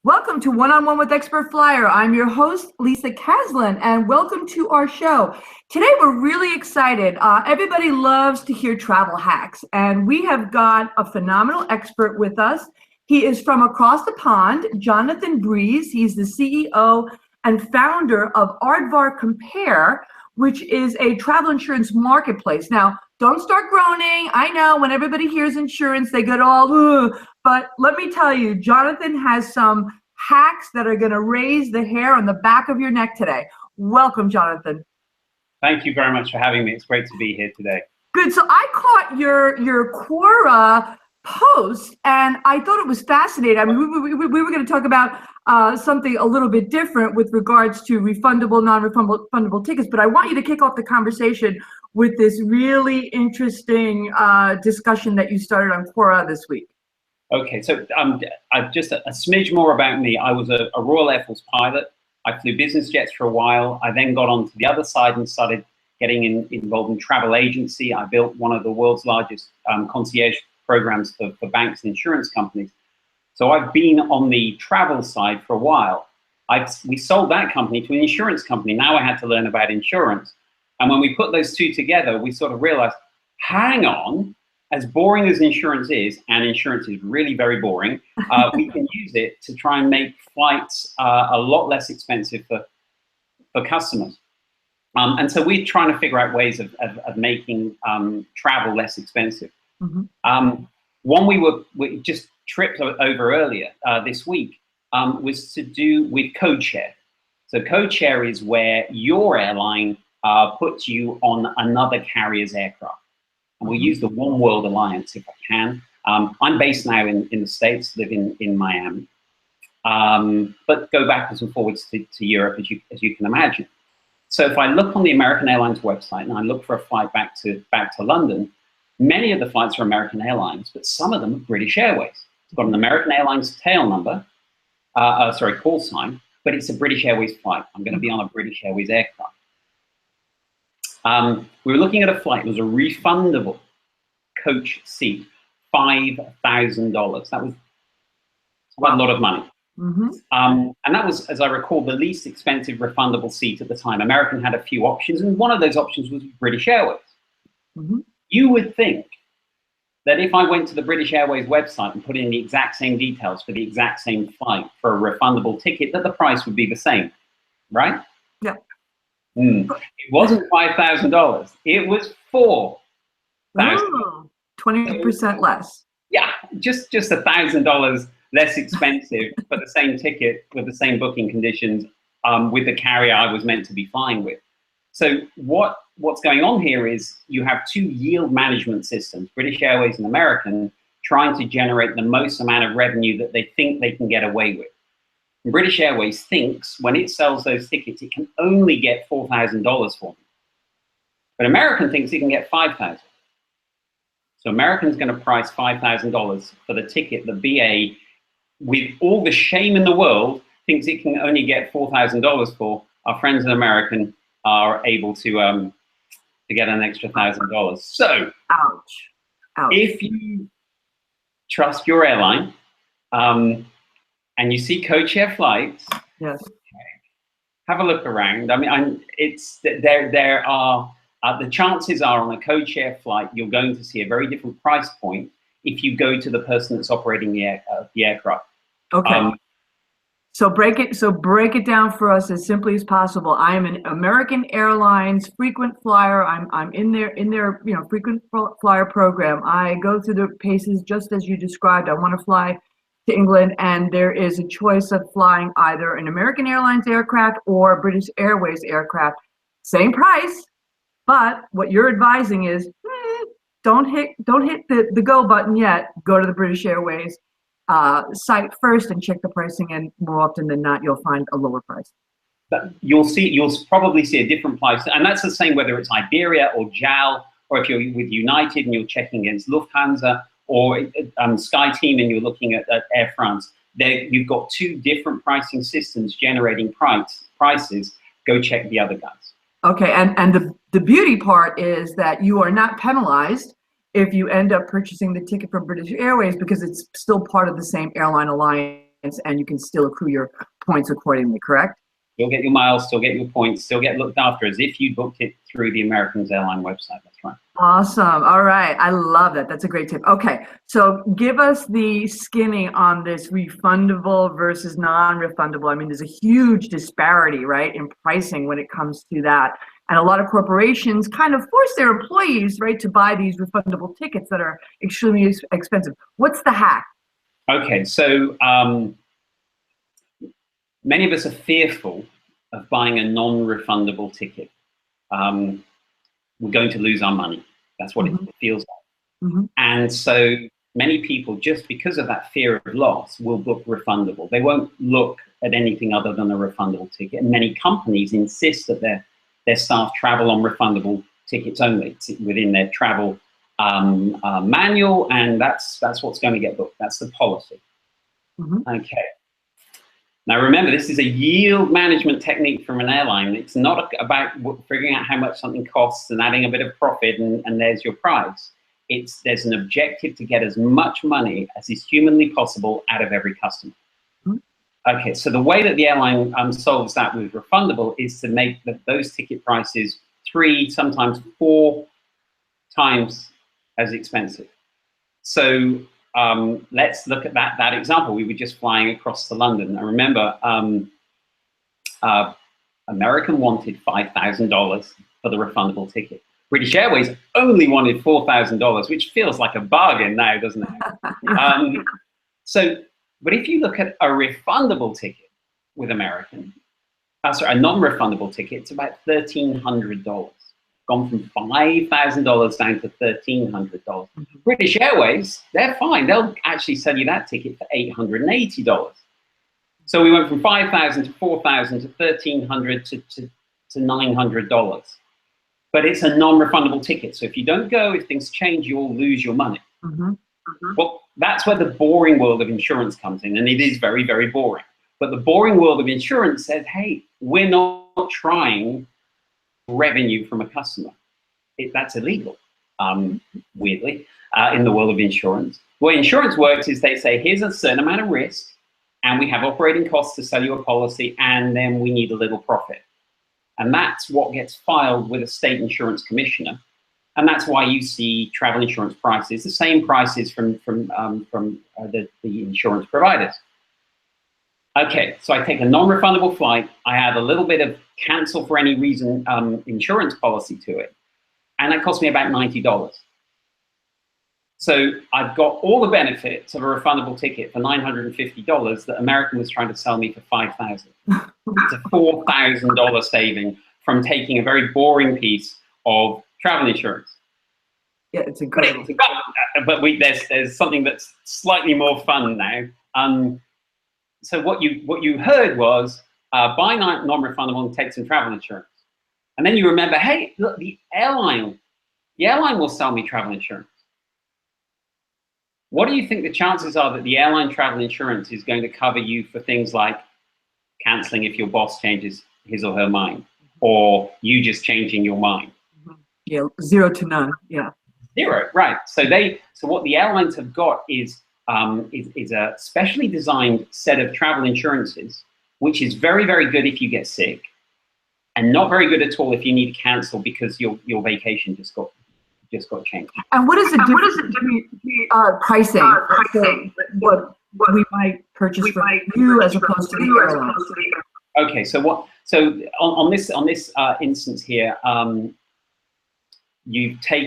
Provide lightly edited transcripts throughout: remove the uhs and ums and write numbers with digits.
Welcome to One-on-One with Expert Flyer. I'm your host, Lisa Caslin, and welcome to our show. Today, we're really excited. Everybody loves to hear travel hacks, and we have got a phenomenal expert with us. He is from across the pond, Jonathan Breeze. He's the CEO and founder of Aardvark Compare, which is a travel insurance marketplace. Now, don't start groaning. I know when everybody hears insurance, they get all, ugh. But let me tell you, Jonathan has some hacks that are going to raise the hair on the back of your neck today. Welcome, Jonathan. Thank you very much for having me. It's great to be here today. Good. So I caught your Quora post, and I thought it was fascinating. I mean, we were going to talk about something a little bit different with regards to refundable, non-refundable tickets, but I want you to kick off the conversation with this really interesting discussion that you started on Quora this week. Okay, so just a smidge more about me. I was a Royal Air Force pilot. I flew business jets for a while. I then got onto the other side and started getting involved in travel agency. I built one of the world's largest concierge programs for banks and insurance companies. So I've been on the travel side for a while. We sold that company to an insurance company. Now I had to learn about insurance. And when we put those two together, we sort of realized, hang on, as boring as insurance is, and insurance is really very boring, we can use it to try and make flights a lot less expensive for customers. And so we're trying to figure out ways of making travel less expensive. Mm-hmm. One we just tripped over earlier this week was to do with code share. So code share is where your airline puts you on another carrier's aircraft. And we'll use the One World Alliance if I can. I'm based now in the States, live in Miami, but go backwards and forwards to Europe, as you can imagine. So if I look on the American Airlines website and I look for a flight back to London, many of the flights are American Airlines, but some of them are British Airways. It's got an American Airlines tail number, call sign, but it's a British Airways flight. I'm going to be on a British Airways aircraft. We were looking at a flight. It was a refundable coach seat, $5,000. That was quite a lot of money. Mm-hmm. And that was, as I recall, the least expensive refundable seat at the time. American had a few options, and one of those options was British Airways. Mm-hmm. You would think that if I went to the British Airways website and put in the exact same details for the exact same flight for a refundable ticket, that the price would be the same, right? Yeah. It wasn't $5,000. It was $4,000. 20% less. Yeah, just $1,000 less expensive for the same ticket with the same booking conditions with the carrier I was meant to be flying with. So what's going on here is you have two yield management systems, British Airways and American, trying to generate the most amount of revenue that they think they can get away with. And British Airways thinks when it sells those tickets, it can only get $4,000 for them. But American thinks it can get $5,000. So American's going to price $5,000 for the ticket that BA, with all the shame in the world, thinks it can only get $4,000 for. Our friends in American are able to get an extra $1,000. So, ouch. If you trust your airline, and you see codeshare flights, yes, have a look around. I mean, there are the chances are on a codeshare flight you're going to see a very different price point if you go to the person that's operating the aircraft. Okay. So break it down for us as simply as possible. I am an American Airlines frequent flyer. I'm in their frequent flyer program. I go through the paces just as you described. I want to fly to England, and there is a choice of flying either an American Airlines aircraft or a British Airways aircraft. Same price, but what you're advising is don't hit the go button yet. Go to the British Airways site first and check the pricing, and more often than not, you'll find a lower price. But you'll probably see a different price, and that's the same whether it's Iberia or JAL, or if you're with United and you're checking against Lufthansa, or SkyTeam and you're looking at Air France. You've got two different pricing systems generating prices. Go check the other guys. Okay, and the beauty part is that you are not penalized if you end up purchasing the ticket from British Airways because it's still part of the same airline alliance and you can still accrue your points accordingly, correct? You'll get your miles, still get your points, still get looked after as if you booked it through the American Airlines website. That's right. Awesome. All right. I love that. That's a great tip. Okay. So give us the skinny on this refundable versus non-refundable. I mean, there's a huge disparity, right, in pricing when it comes to that. And a lot of corporations kind of force their employees, right, to buy these refundable tickets that are extremely expensive. What's the hack? Okay. So many of us are fearful of buying a non-refundable ticket. We're going to lose our money. That's what it feels like. And so many people, just because of that fear of loss, will book refundable. They won't look at anything other than a refundable ticket. And many companies insist that their staff travel on refundable tickets only. It's within their travel manual, and that's what's going to get booked. That's the policy. Okay. Now remember, this is a yield management technique from an airline. It's not about figuring out how much something costs and adding a bit of profit and there's your price. There's an objective to get as much money as is humanly possible out of every customer. Okay, so the way that the airline solves that with refundable is to make those ticket prices 3, sometimes 4 times as expensive. So let's look at that example. We were just flying across to London. I remember American wanted $5,000 for the refundable ticket. British Airways only wanted $4,000, which feels like a bargain now, doesn't it? But if you look at a refundable ticket with American, sorry, a non-refundable ticket, it's about $1,300. Gone from $5,000 down to $1,300. British Airways, they're fine. They'll actually sell you that ticket for $880. So we went from $5,000 to $4,000 to $1,300 to $900. But it's a non-refundable ticket. So if you don't go, if things change, you'll lose your money. Well, that's where the boring world of insurance comes in, and it is very, very boring. But the boring world of insurance says, hey, we're not trying revenue from a customer. That's illegal, weirdly, in the world of insurance. The way insurance works is they say, here's a certain amount of risk, and we have operating costs to sell you a policy, and then we need a little profit. And that's what gets filed with a state insurance commissioner. And that's why you see travel insurance prices, the same prices from the insurance providers. Okay, so I take a non-refundable flight, I add a little bit of cancel for any reason insurance policy to it, and that cost me about $90. So I've got all the benefits of a refundable ticket for $950 that American was trying to sell me for $5,000. It's a $4,000 saving from taking a very boring piece of travel insurance. Yeah, it's incredible. But there's something that's slightly more fun now. So what you heard was buy non-refundable and take some travel insurance. And then you remember, hey, look, the airline will sell me travel insurance. What do you think the chances are that the airline travel insurance is going to cover you for things like canceling if your boss changes his or her mind, or you just changing your mind? Yeah, 0 to none. Yeah. 0, right. So what the airlines have got is a specially designed set of travel insurances, which is very, very good if you get sick, and not very good at all if you need to cancel because your vacation just got changed. And what is the difference between pricing? What we might purchase from you as opposed to the airlines? Okay, so on this instance here, you've got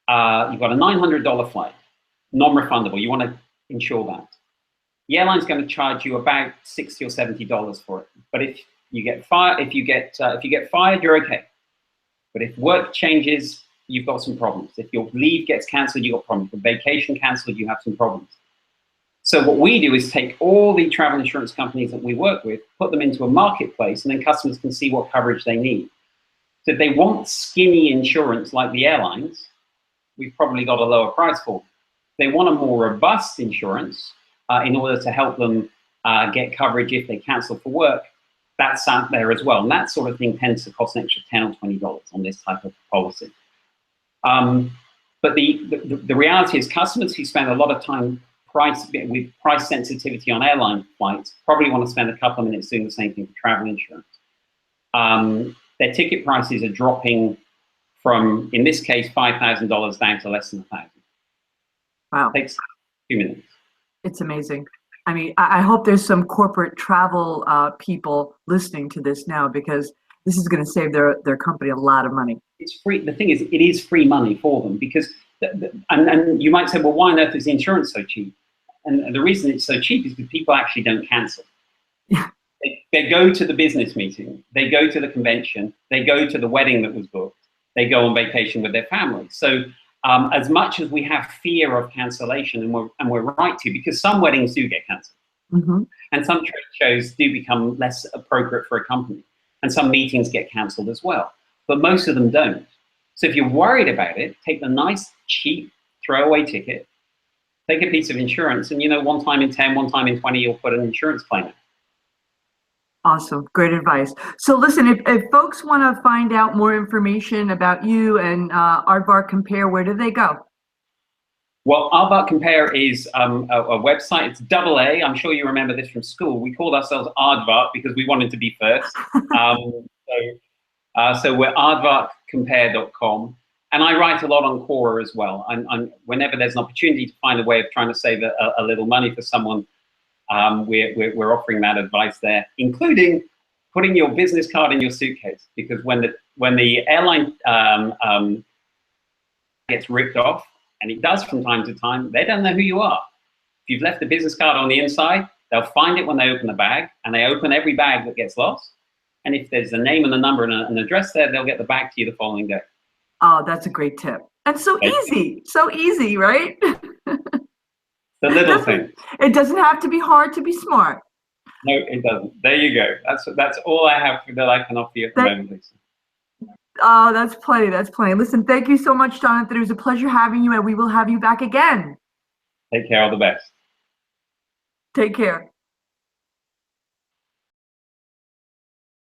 a $900 flight, non-refundable. You want to insure that. The airline's going to charge you about $60 or $70 for it. But if you get fired, you're okay. But if work changes, you've got some problems. If your leave gets cancelled, you've got problems. If vacation cancelled, you have some problems. So what we do is take all the travel insurance companies that we work with, put them into a marketplace, and then customers can see what coverage they need. So if they want skinny insurance like the airlines, we've probably got a lower price for them. If they want a more robust insurance in order to help them get coverage if they cancel for work, that's out there as well. And that sort of thing tends to cost an extra $10 or $20 on this type of policy. But the reality is customers who spend a lot of time with price sensitivity on airline flights probably want to spend a couple of minutes doing the same thing for travel insurance. Their ticket prices are dropping from, in this case, $5,000 down to less than $1,000. Wow. It takes a few minutes. It's amazing. I mean, I hope there's some corporate travel people listening to this now, because this is going to save their company a lot of money. It's free. The thing is, it is free money for them, because, and you might say, well, why on earth is the insurance so cheap? And the reason it's so cheap is because people actually don't cancel. Yeah. They go to the business meeting, they go to the convention, they go to the wedding that was booked, they go on vacation with their family. So as much as we have fear of cancellation, and we're right to, because some weddings do get cancelled, and some trade shows do become less appropriate for a company, and some meetings get cancelled as well, but most of them don't. So if you're worried about it, take the nice, cheap, throwaway ticket, take a piece of insurance, and, you know, one time in 10, one time in 20, you'll put an insurance claim in. Awesome. Great advice. So listen, if folks want to find out more information about you and Aardvark Compare, where do they go? Well, Aardvark Compare is a website. It's AA. I'm sure you remember this from school. We called ourselves Aardvark because we wanted to be first. So we're Aardvarkcompare.com. And I write a lot on Quora as well. Whenever there's an opportunity to find a way of trying to save a little money for someone, we're offering that advice there, including putting your business card in your suitcase, because when the airline gets ripped off, and it does from time to time, they don't know who you are. If you've left the business card on the inside, they'll find it when they open the bag, and they open every bag that gets lost. And if there's a name and a number and an address there, they'll get the bag to you the following day. Oh, that's a great tip. And so easy, right? The little thing. It doesn't have to be hard to be smart. No, it doesn't. There you go. That's all I have that I can offer you at the moment, Lisa. Oh, that's plenty. That's plenty. Listen, thank you so much, Jonathan. It was a pleasure having you, and we will have you back again. Take care. All the best. Take care.